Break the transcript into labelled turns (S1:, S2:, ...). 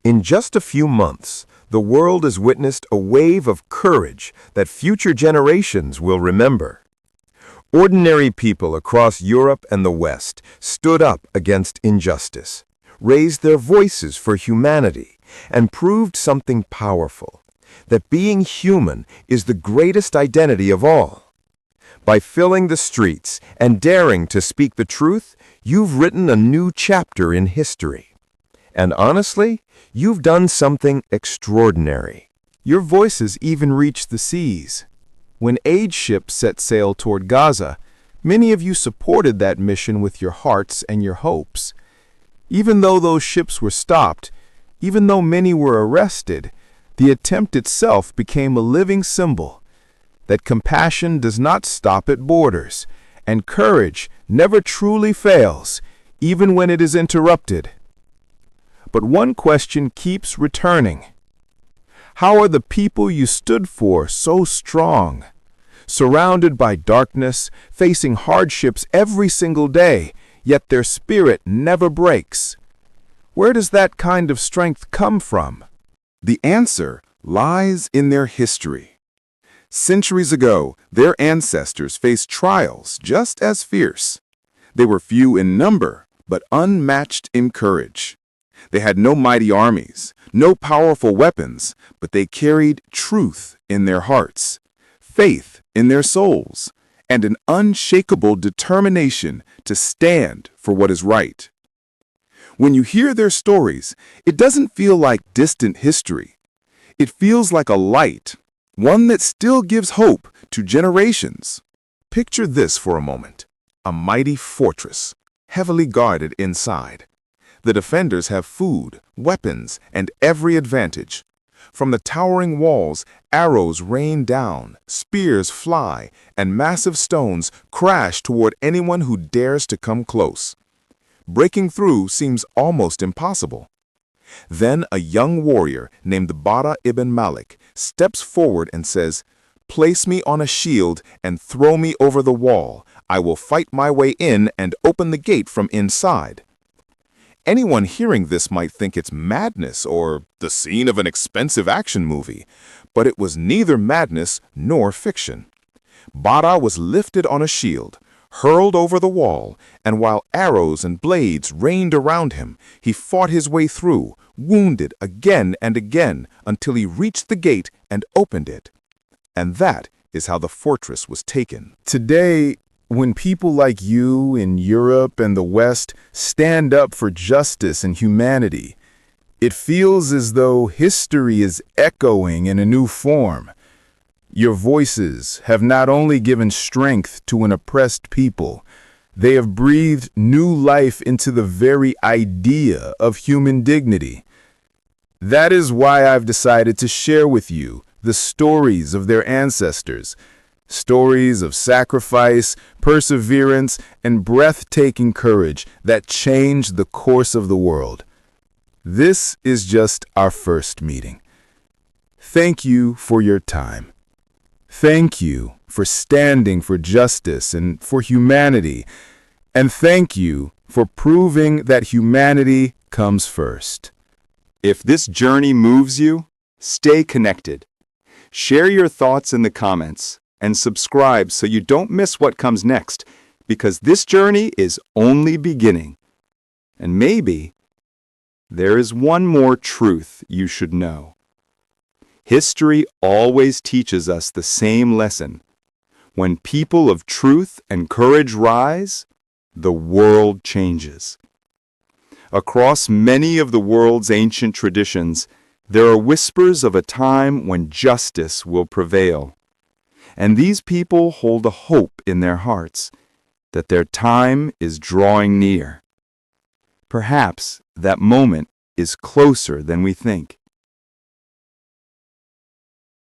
S1: In just a few months, the world has witnessed a wave of courage that future generations will remember. Ordinary people across Europe and the West stood up against injustice, raised their voices for humanity, and proved something powerful, that being human is the greatest identity of all. By filling the streets and daring to speak the truth, you've written a new chapter in history. And honestly, you've done something extraordinary.
S2: Your voices even reached the seas. When aid ships set sail toward Gaza, many of you supported that mission with your hearts and your hopes. Even though those ships were stopped, even though many were arrested, the attempt itself became a living symbol that compassion does not stop at borders, and courage never truly fails, even when it is interrupted. But one question keeps returning. How are the people you stood for so strong? Surrounded by darkness, facing hardships every single day, yet their spirit never breaks. Where does that kind of strength come from?
S3: The answer lies in their history. Centuries ago, their ancestors faced trials just as fierce. They were few in number, but unmatched in courage. They had no mighty armies, no powerful weapons, but they carried truth in their hearts, faith in their souls, and an unshakable determination to stand for what is right. When you hear their stories, it doesn't feel like distant history. It feels like a light, one that still gives hope to generations.
S1: Picture this for a moment: a mighty fortress, heavily guarded inside. The defenders have food, weapons, and every advantage. From the towering walls, arrows rain down, spears fly, and massive stones crash toward anyone who dares to come close. Breaking through seems almost impossible. Then a young warrior named Bara ibn Malik steps forward and says, "Place me on a shield and throw me over the wall. I will fight my way in and open the gate from inside." Anyone hearing this might think it's madness or the scene of an expensive action movie, but it was neither madness nor fiction. Bara was lifted on a shield, hurled over the wall, and while arrows and blades rained around him, he fought his way through, wounded again and again, until he reached the gate and opened it. And that is how the fortress was taken.
S2: Today, when people like you in Europe and the West stand up for justice and humanity, it feels as though history is echoing in a new form. Your voices have not only given strength to an oppressed people, they have breathed new life into the very idea of human dignity. That is why I've decided to share with you the stories of their ancestors, stories of sacrifice, perseverance, and breathtaking courage that changed the course of the world. This is just our first meeting. Thank you for your time. Thank you for standing for justice and for humanity. And thank you for proving that humanity comes first.
S4: If this journey moves you, stay connected. Share your thoughts in the comments and subscribe so you don't miss what comes next, because this journey is only beginning. And maybe there is one more truth you should know. History always teaches us the same lesson. When people of truth and courage rise, the world changes. Across many of the world's ancient traditions, there are whispers of a time when justice will prevail. And these people hold a hope in their hearts that their time is drawing near. Perhaps that moment is closer than we think.